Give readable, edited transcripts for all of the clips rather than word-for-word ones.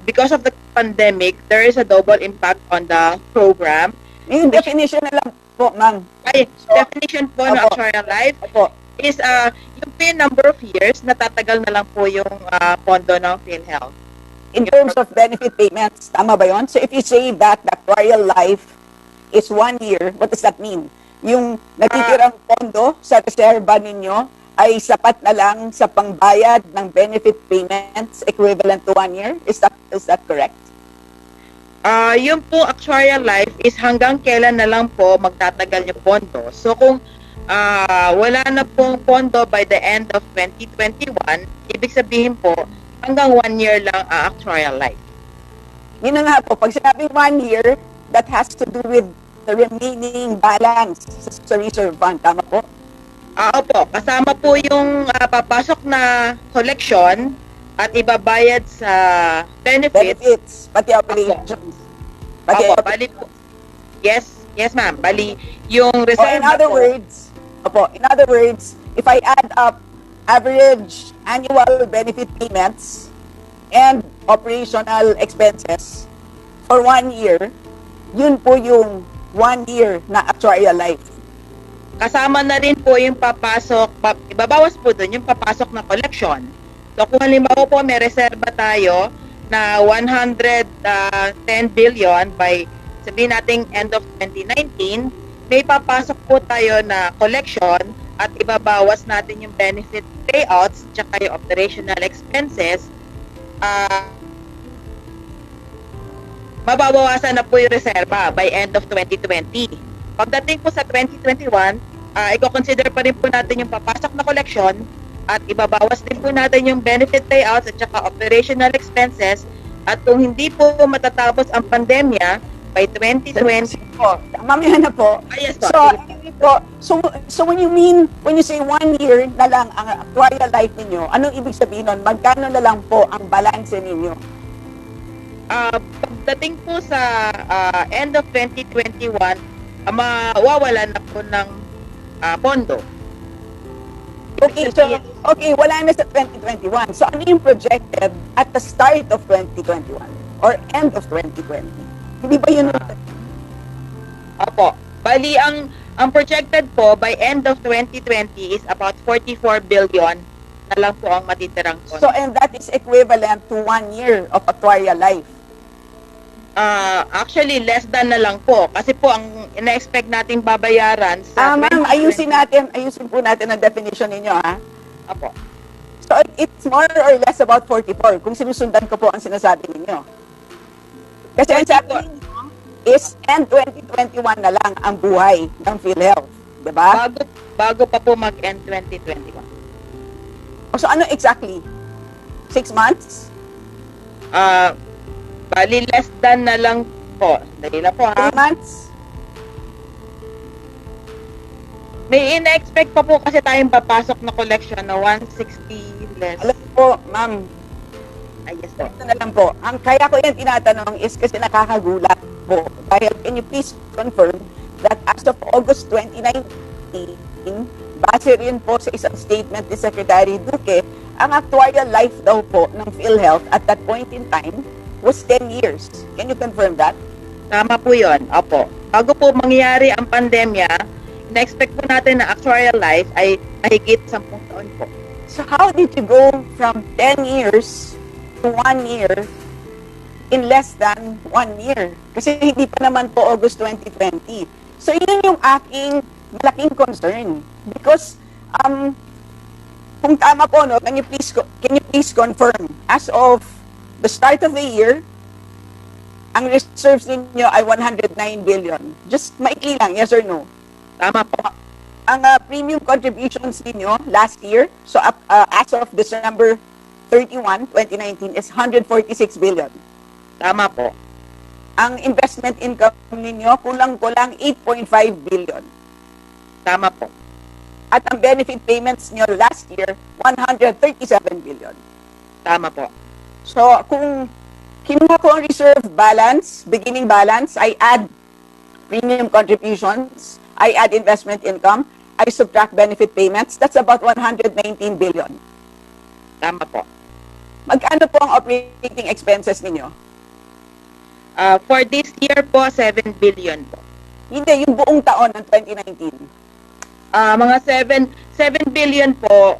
because of the pandemic, there is a double impact on the program. Yung definition na lang po, ma'am. Ay, definition po ng actuarial life is yung pin number of years, natatagal na lang po yung pondo ng PhilHealth. In terms of benefit payments, tama ba yun? So if you say that the actuarial life is 1 year, what does that mean? Yung natitirang pondo sa reserba ninyo ay sapat na lang sa pangbayad ng benefit payments equivalent to 1 year? Is that correct? Yung po actuarial life is hanggang kailan na lang po magtatagal yung pondo. So kung wala na pong pondo by the end of 2021, ibig sabihin po, hanggang 1 year lang actuarial life. Yun na nga po, pag sinabing 1 year, that has to do with the remaining balance sa reserve fund, tama po? Opo, kasama po yung papasok na collection at ibabayad sa benefits pati operations. Opo, bali po. Yes ma'am, bali yung reserve in other words, if I add up average annual benefit payments and operational expenses for 1 year, yun po yung 1 year na actuarial life. Kasama na rin po yung papasok, ibabawas po doon yung papasok na collection. So kung halimbawa po may reserba tayo na 110 billion by sabihin nating end of 2019, may papasok po tayo na collection at ibabawas natin yung benefit payouts tsaka yung operational expenses. Mababawasan na po yung reserba by end of 2020. Pagdating po sa 2021, i-consider pa rin po natin yung papasok na collection at ibabawas din po natin yung benefit payouts at saka operational expenses. At kung hindi po matatapos ang pandemya by 2020 po, mamaya na po. Yes po. So when you say 1 year na lang ang actuarial life ninyo, anong ibig sabihin nun? Magkano na lang po ang balance ninyo? Pagdating po sa end of 2021, mawawala na po ng pondo. Okay, wala na sa 2021. So ano yung projected at the start of 2021 or end of 2020? Hindi ba yun? Opo. Bali, ang projected po by end of 2020 is about 44 billion na lang po ang matitirang pondo. So, and that is equivalent to 1 year of actuarial life? Actually, less than na lang po. Kasi po, ang ina-expect nating babayaran sa... ma'am, ayusin po natin ang definition ninyo, ha? Opo. So, it's more or less about 44, kung sinusundan ko po ang sinasabi ninyo. Kasi ang sabi ninyo is end 2021 na lang ang buhay ng PhilHealth, di ba? Bago pa po mag-end 2021. So, ano exactly? 6 months? Bali, less than na lang po. Dali na po, ha? 3 months? May ina-expect pa po kasi tayong papasok na collection na 160 less. Alam po, ma'am. Yes, sir. Ito na lang po. Ang kaya ko yan tinatanong is kasi nakakagulat po. Dahil, can you please confirm that as of August 2019, base rin po sa isang statement ni Secretary Duque, ang actuarial life daw po ng PhilHealth at that point in time was 10 years. Can you confirm that? Tama po yun. Opo. Bago po mangyari ang pandemya, na-expect po natin na actuarial life ay mahigit 10 taon po. So how did you go from 10 years to 1 year in less than 1 year? Kasi hindi pa naman po August 2020. So yun yung aking malaking concern. Because kung tama po, no, can you please confirm, as of the start of the year, ang reserves ninyo ay 109 billion. Just maikli lang, yes or no? Tama po. Ang premium contributions ninyo last year, so as of December 31, 2019, is 146 billion. Tama po. Ang investment income ninyo, kulang-kulang 8.5 billion. Tama po. At ang benefit payments nyo last year, 137 billion. Tama po. So, kung kinuha ko ang reserve balance, beginning balance, I add premium contributions, I add investment income, I subtract benefit payments, that's about 119 billion. Tama po. Magkano po ang operating expenses ninyo? For this year po, 7 billion po. Hindi, yung buong taon ng 2019. Mga 7 billion po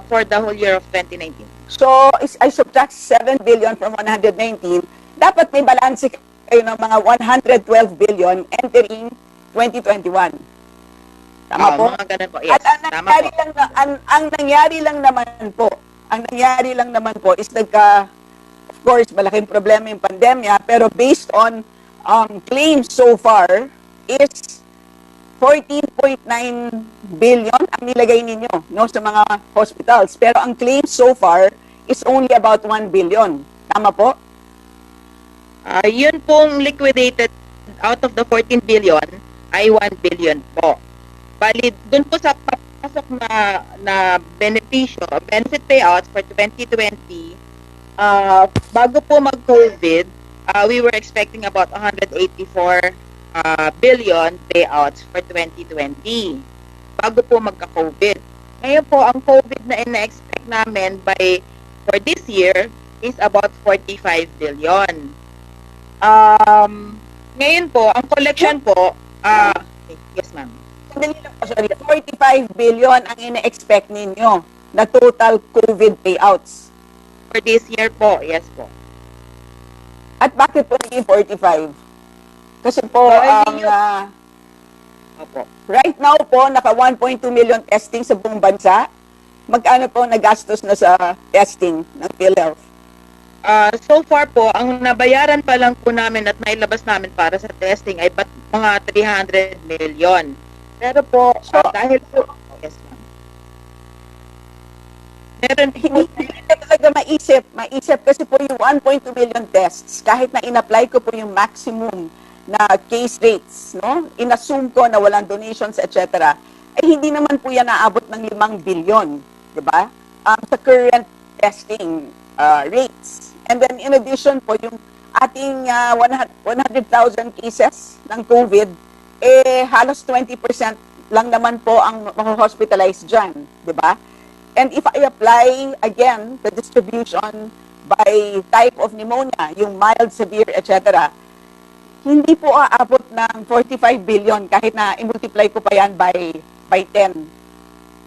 for the whole year of 2019. So, I subtract 7 billion from 119. Dapat may balance kayo ng mga 112 billion entering 2021. Tama po? Mga ganun po. Yes, At ang tama nangyari, po. ang nangyari lang naman po is of course, malaking problema yung pandemya, pero based on claims so far is 14.9 billion ang nilagay ninyo sa mga hospitals. Pero ang claims so far is only about 1 billion. Tama po? Yun pong liquidated out of the 14 billion ay 1 billion po. Bali, dun po sa papasok na benefit payouts for 2020, bago po mag-COVID, we were expecting about 184 billion payouts for 2020 bago po magka-COVID. Ngayon po, ang COVID na ina-expect namin for this year is about 45 billion. Ngayon po, ang collection po, yes ma'am. Sorry, 45 billion ang ina-expect ninyo na total COVID payouts. For this year po, yes po. At bakit po naging 45? Kasi po, Opo. right now po, naka 1.2 million testing sa buong bansa. Magkano po nagastos na sa testing ng PhilHealth? So far po, ang nabayaran pa lang po namin at nailabas namin para sa testing ay mga 300 million. Pero po, dahil po, yes ma'am. Meron, Hindi ka talaga maisip kasi po yung 1.2 million tests, kahit na in-apply ko po yung maximum na case rates, no? In-assume ko na walang donations, etc., ay hindi naman po yan naabot ng 5 billion, di ba? Sa current testing rates. And then in addition po, yung ating 100,000 cases ng COVID, halos 20% lang naman po ang hospitalized dyan, di ba? And if I apply, again, the distribution by type of pneumonia, yung mild, severe, etc., hindi po aabot ng 45 billion kahit na i-multiply ko pa yan by 10.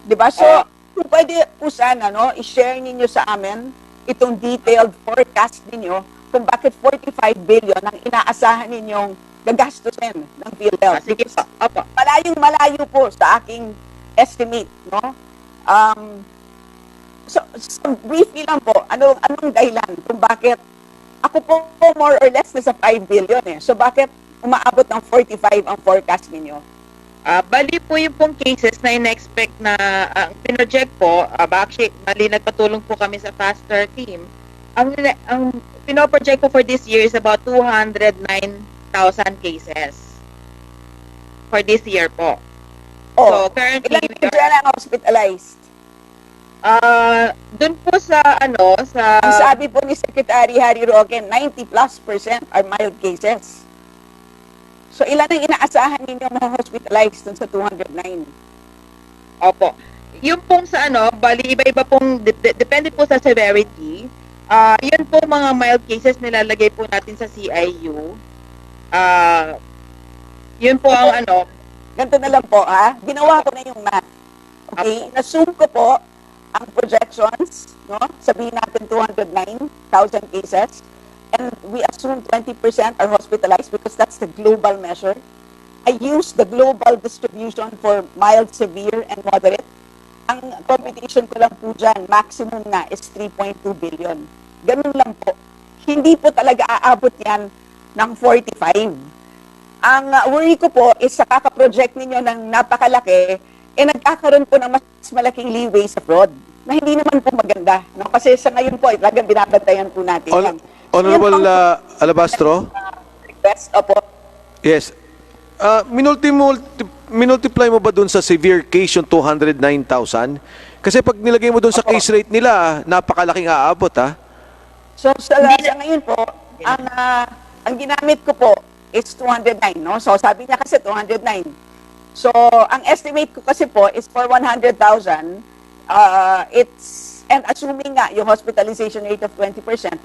Diba? So, kung pwede po sana, i-share ninyo sa amin itong detailed forecast ninyo kung bakit 45 billion ang inaasahan ninyong gagastusin ng PhilHealth. sige po. Opo. Malayong-malayo po sa aking estimate, no? So briefly lang po, anong dahilan kung bakit ako po more or less nasa 5 billion So bakit umaabot ng 45 ang forecast ninyo? Bali po yung pong cases na in-expect na ang pinroject po, actually, nagpatulong po kami sa faster team. Ang pinoproject po for this year is about 209,000 cases for this year po. So currently, ilan po dyan ang hospitalized? Doon po sa Ang sabi po ni Secretary Harry Roque, 90+% are mild cases. So ilan ang inaasahan ninyo ma-hospitalized dun sa 209? Opo. Yung pong sa bali iba-iba pong depende po sa severity. Yun po mga mild cases nilalagay po natin sa CIU. Yun po ang Ganito na lang po, ginawa ko na yung math. Okay, in-assume ko po ang projections, sabihin natin 209,000 cases, and we assume 20% are hospitalized because that's the global measure. I use the global distribution for mild, severe, and moderate. Ang computation ko lang po dyan, maximum na is 3.2 billion. Ganun lang po. Hindi po talaga aabot yan ng 45. Ang worry ko po is sa kakaproject ninyo ng napakalaki, nagkakaroon po ng mas malaking leeway sa fraud na hindi naman po maganda. Kasi sa ngayon po, talagang binabantayan po natin yan. Honorable Alabastro? Request, opo. Yes. Minultiply mo ba dun sa severe case yung 209,000? Kasi pag nilagay mo dun sa case rate nila, napakalaking aabot, So sa ngayon po, ang ginamit ko po is 209, So sabi niya kasi 209. So ang estimate ko kasi po is for 100,000, it's And assuming nga yung hospitalization rate of 20%, 1.6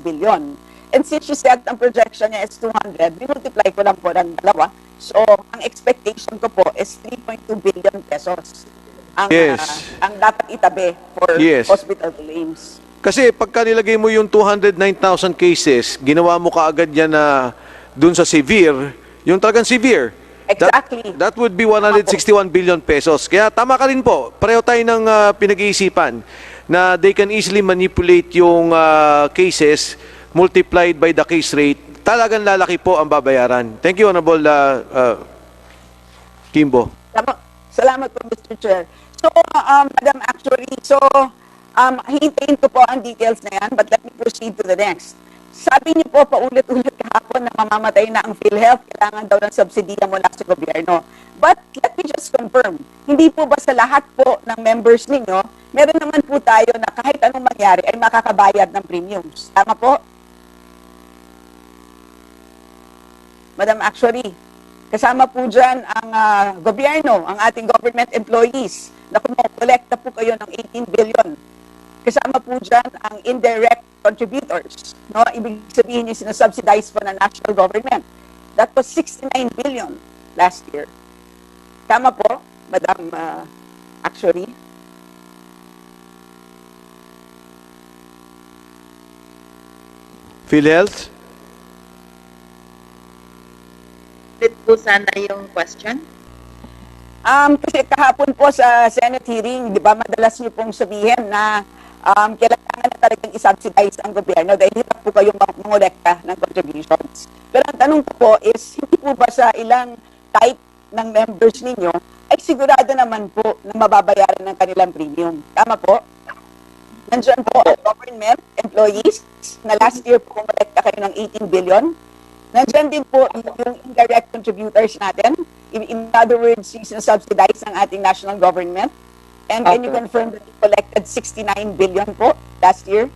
billion. And since you said ang projection niya is 200, binultiply ko lang po ng dalawa. So, ang expectation ko po is 3.2 billion pesos ang, Yes. ang dapat itabi for Yes. hospital claims. Kasi pagka nilagay mo yung 209,000 cases, ginawa mo kaagad yan na dun sa severe, yung talagang severe. Exactly. That would be 161 billion pesos. Kaya tama ka rin po. Pareho tayo ng pinag-iisipan na they can easily manipulate yung cases multiplied by the case rate. Talagang lalaki po ang babayaran. Thank you, Honorable Guimbo. Salamat po, Mr. Chair. So, Madam, actually, hintayin ko po ang details na yan, but let me proceed to the next. Sabi niyo po paulit-ulit kahapon na mamamatay na ang PhilHealth, kailangan daw ng subsidiya mula sa gobyerno. But let me just confirm, hindi po ba sa lahat po ng members ninyo, meron naman po tayo na kahit anong mangyari ay makakabayad ng premiums. Tama po? Madam, actually, kasama po dyan ang gobyerno, ang ating government employees na kumukolekta po kayo ng 18 billion. Kasama po dyan ang indirect contributors. No? Ibig sabihin yung sinasubsidize po ng national government. That was 69 billion last year. Tama po, Madam, actually. PhilHealth? Ulit po sana yung question. Kasi kahapon po sa Senate hearing, di ba, madalas niyo pong sabihin na kailangan na talagang isubsidize ang gobyerno dahil hirap po kayong mangolekta ng contributions. Pero ang tanong ko po is, hindi po ba sa ilang type ng members ninyo ay sigurado naman po na mababayaran ng kanilang premium? Tama po? Nandiyan po ang government employees na last year po kumolekta kayo ng 18 billion. Nandiyan din po yung indirect contributors natin. In other words, yung sinasubsidize ng ating national government. And can you confirm that you collected 69 billion po last year?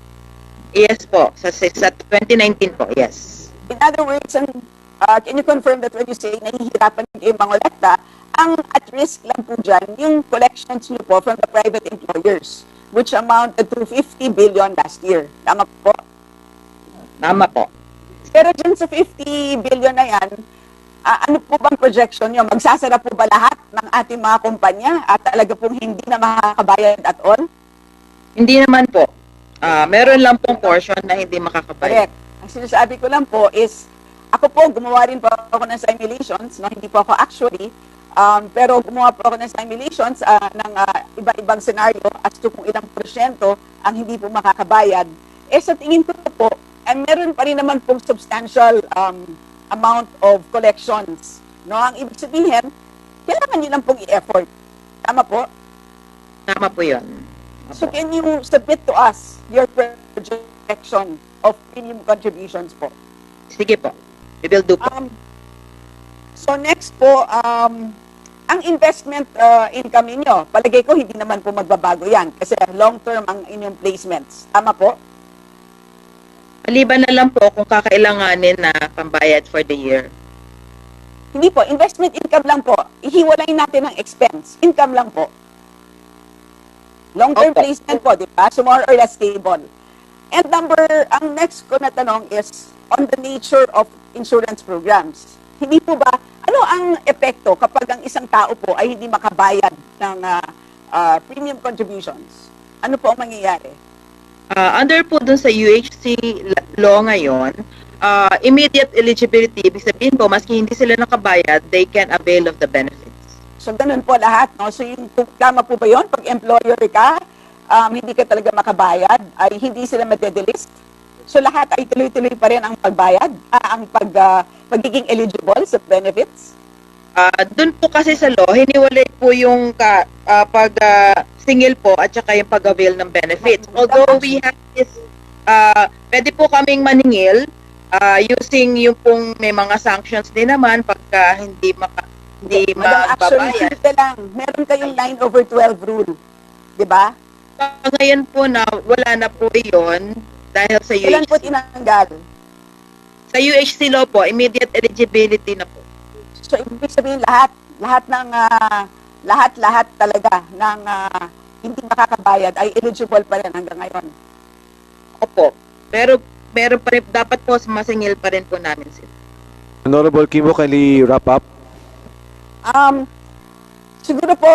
Yes po, sa 2019 po, yes. In other words, can you confirm that when you say nahihirapan kayo mangolekta, ang at risk lang po dyan, yung collections nyo po from the private employers, which amounted to 50 billion last year. Tama po? Tama po. Pero dyan sa 50 billion na yan, ano po bang projection nyo? Magsasara po ba lahat ng ating mga kumpanya at talaga pong hindi na makakabayad at all? Hindi naman po. Meron lang pong portion na hindi makakabayad. Correct. Ang sinasabi ko lang po is, ako po, gumawa rin po ako ng simulations, no? Hindi po ako actually, pero gumawa po ako ng simulations ng iba-ibang scenario as to kung ilang porsyento ang hindi po makakabayad. Sa tingin ko po, meron pa rin naman pong substantial amount of collections. No? Ang ibig sabihin, kailangan nyo lang pong i-effort. Tama po? Tama po yun. So can you submit to us your projection of premium contributions po? Sige po. We will do po. So next po, ang investment income ninyo, palagay ko hindi naman po magbabago yan kasi long-term ang inyong placements. Tama po? Maliban na lang po kung kakailanganin na pambayad for the year. Hindi po, investment income lang po. Ihiwalay natin ang expense. Income lang po. Long-term Opo. placement po, di ba? So more or less stable. And ang next ko na tanong is on the nature of insurance programs. Hindi po ba, ano ang epekto kapag ang isang tao po ay hindi makabayad ng premium contributions? Ano po ang mangyayari? Under po dun sa UHC law ngayon, immediate eligibility, ibig sabihin po, maski hindi sila nakabayad, they can avail of the benefits. So, ganun po lahat, no? So, tama po ba yun? Pag employer ka, hindi ka talaga makabayad, ay hindi sila madedelist. So, lahat ay tuloy-tuloy pa rin ang pagbayad, ang pagiging eligible sa benefits. Doon po kasi sa law, hiniwalay po yung pag singil po at saka yung pag-avail ng benefits. Although we have this, pwede po kaming maningil using yung pong may mga sanctions din naman pagka hindi Actually, mababayad. simple lang. Meron kayong 9/12 rule. Di ba? Ngayon po na wala na po iyon dahil sa Ilan po UHC. tinanggal? Sa UHC law po, immediate eligibility na po. So, ibig sabihin lahat talaga ng hindi makakabayad ay eligible pa rin hanggang ngayon. Opo. Pero meron pa rin, dapat po masingil pa rin po namin sila. Honorable Quimbo, kindly wrap up. Siguro po,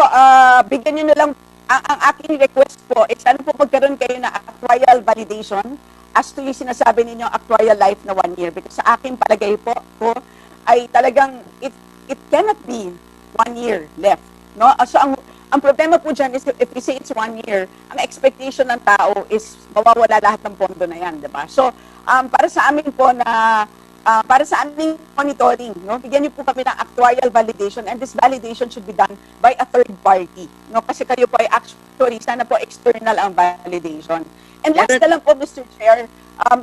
bigyan nyo na lang, ang aking request po, is sana po magkaroon kayo na actuarial validation as to yung sinasabi ninyo actuarial life na 1 year. Because sa akin palagay po, ay talagang, it cannot be 1 year left. No? So ang problema po dyan is if we say it's 1 year, ang expectation ng tao is mawawala lahat ng pondo na yan, di ba? So, para sa amin po na para sa aming monitoring, no? Bigyan niyo po kami ng actuarial validation, and this validation should be done by a third party, no? Kasi kayo po ay actually, sana po external ang validation. And last na lang po, Mr. Chair,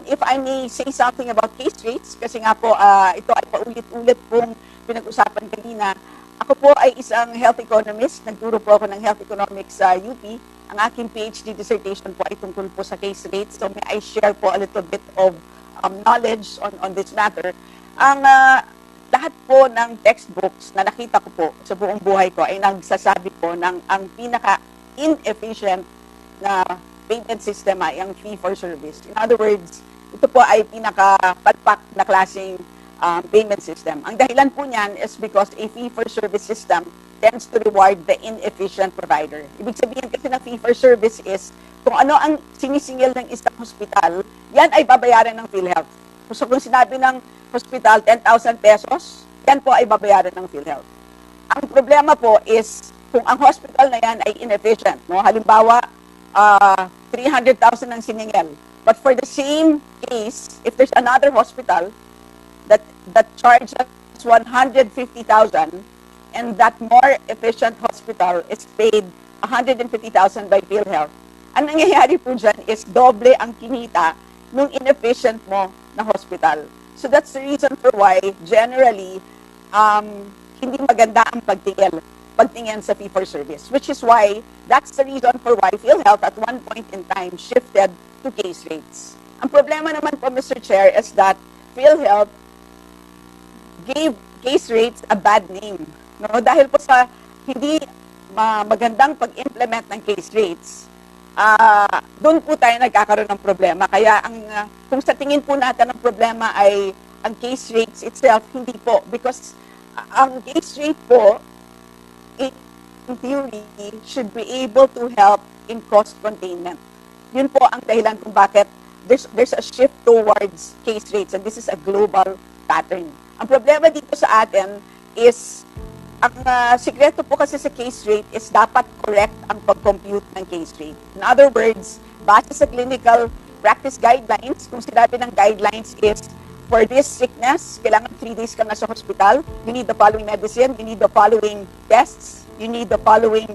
if I may say something about case rates, kasi nga po, ito ay paulit-ulit pong pinag-usapan kanina. Ako po ay isang health economist, nagturo po ako ng health economics sa UP. Ang aking PhD dissertation po ay tungkol po sa case rates, so may I share po a little bit of knowledge on this matter. Ang lahat po ng textbooks na nakita ko po sa buong buhay ko ay nagsasabi po ng ang pinaka-inefficient na payment system ay ang fee-for-service. In other words, ito po ay pinaka-palpak na klaseng payment system. Ang dahilan po niyan is because a fee-for-service system tends to reward the inefficient provider. Ibig sabihin kasi ng fee-for-service is kung ano ang sinisingil ng isang hospital, yan ay babayaran ng PhilHealth. So kung sinabi ng hospital 10,000 pesos, yan po ay babayaran ng PhilHealth. Ang problema po is kung ang hospital na yan ay inefficient. No? Halimbawa, 300,000 ang siningil. But for the same case, if there's another hospital that charges 150,000 and that more efficient hospital is paid 150,000 by PhilHealth, ang nangyayari po dyan is doble ang kinita nung inefficient mo na hospital. So that's the reason for why generally hindi maganda ang pagtingin sa fee-for-service, which is why that's the reason for why PhilHealth at one point in time shifted to case rates. Ang problema naman po, Mr. Chair, is that PhilHealth gave case rates a bad name. No? Dahil po sa hindi magandang pag-implement ng case rates, doon po tayo nagkakaroon ng problema. Kaya kung sa tingin po natin ang problema ay ang case rates itself, hindi po. Because ang case rate po, in theory, should be able to help in cost containment. Yun po ang dahilan kung bakit there's a shift towards case rates, and this is a global pattern. Ang problema dito sa atin is ang sikreto po kasi sa case rate is dapat correct ang pag-compute ng case rate. In other words, base sa clinical practice guidelines, kung sinabi ng guidelines is, for this sickness, kailangan 3 days ka na sa hospital, you need the following medicine, you need the following tests, you need the following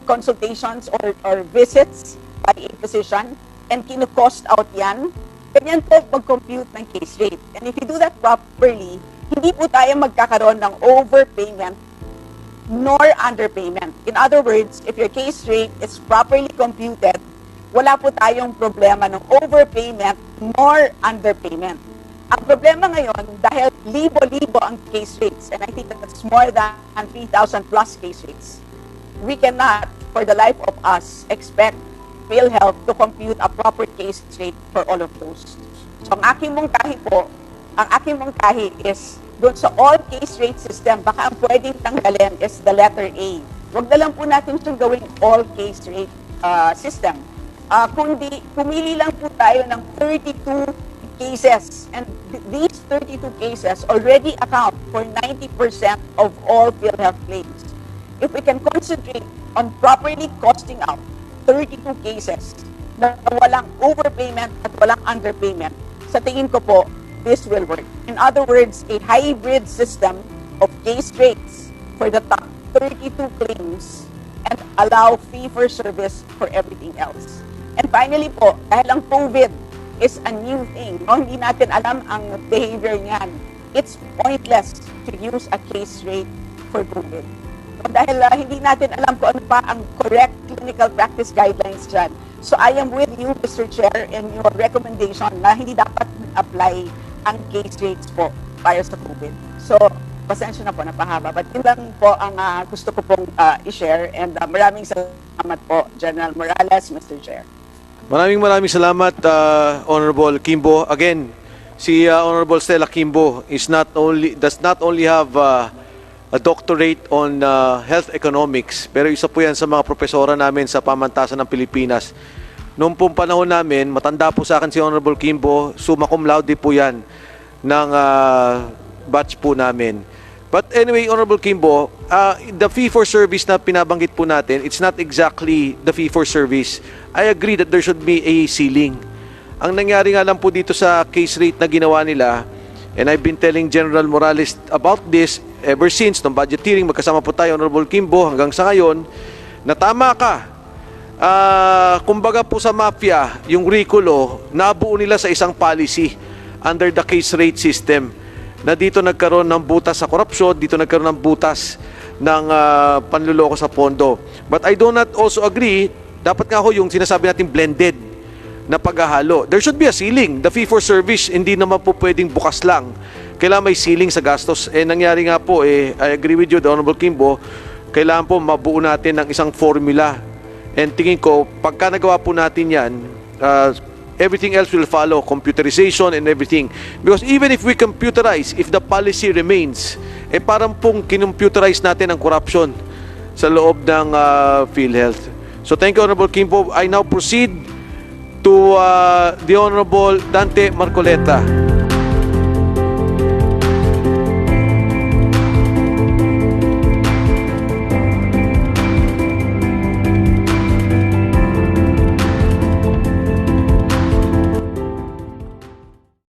consultations or visits by a physician, and kino-cost out yan, ganyan po mag-compute ng case rate. And if you do that properly, hindi po tayo magkakaroon ng overpayment nor underpayment. In other words, if your case rate is properly computed, wala po tayong problema ng overpayment nor underpayment. Ang problema ngayon, dahil libo-libo ang case rates, and I think that's more than 3,000 plus case rates, we cannot, for the life of us, expect PhilHealth to compute a proper case rate for all of those. So ang aking mungkahi is, doon sa all case rate system, baka ang pwedeng tanggalin is the letter A. Huwag na lang po natin itong gawing all case rate system. Kundi, pumili lang po tayo ng 32 cases. And these 32 cases already account for 90% of all PhilHealth claims. If we can concentrate on properly costing out 32 cases na walang overpayment at walang underpayment, sa tingin ko po, this will work. In other words, a hybrid system of case rates for the top 32 claims and allow fee-for-service for everything else. And finally po, dahil ang COVID is a new thing, no? Hindi natin alam ang behavior niyan. It's pointless to use a case rate for COVID. No? Dahil hindi natin alam kung ano pa ang correct clinical practice guidelines dyan. So I am with you, Mr. Chair, in your recommendation na hindi dapat apply ang case rates po para sa COVID. So, pasensya na po, napahaba. But yun lang po ang gusto ko pong i-share. And maraming salamat po, General Morales, Mr. Chair. Maraming salamat, Honorable Guimbo. Again, si Honorable Stella Guimbo does not only have a doctorate on health economics, pero isa po yan sa mga profesora namin sa pamantasan ng Pilipinas. Noong pong panahon namin, matanda po sa akin si Honorable Guimbo, summa cum laude po yan ng batch po namin. But anyway, Honorable Guimbo, the fee-for-service na pinabanggit po natin, it's not exactly the fee-for-service. I agree that there should be a ceiling. Ang nangyari nga lang po dito sa case rate na ginawa nila, and I've been telling General Morales about this ever since, nung budget hearing, magkasama po tayo, Honorable Guimbo, hanggang sa ngayon, na tama ka. Kumbaga po sa mafia, yung rikulo, nabuo nila sa isang policy under the case rate system, na dito nagkaroon ng butas sa korapsyon, dito nagkaroon ng butas ng panluloko sa pondo. But I do not also agree, dapat nga ho yung sinasabi natin blended na paghahalo. There should be a ceiling. The fee for service, hindi naman po pwedeng bukas lang. Kailangan may ceiling sa gastos. Nangyari nga po, I agree with you, the Honorable Guimbo, kailangan po mabuo natin ng isang formula. And tingin ko, pagka nagawa po natin yan, everything else will follow, computerization and everything. Because even if we computerize, if the policy remains, parang pong kinomputerize natin ang corruption sa loob ng PhilHealth. So thank you, Honorable Guimbo. I now proceed to the Honorable Dante Marcoleta.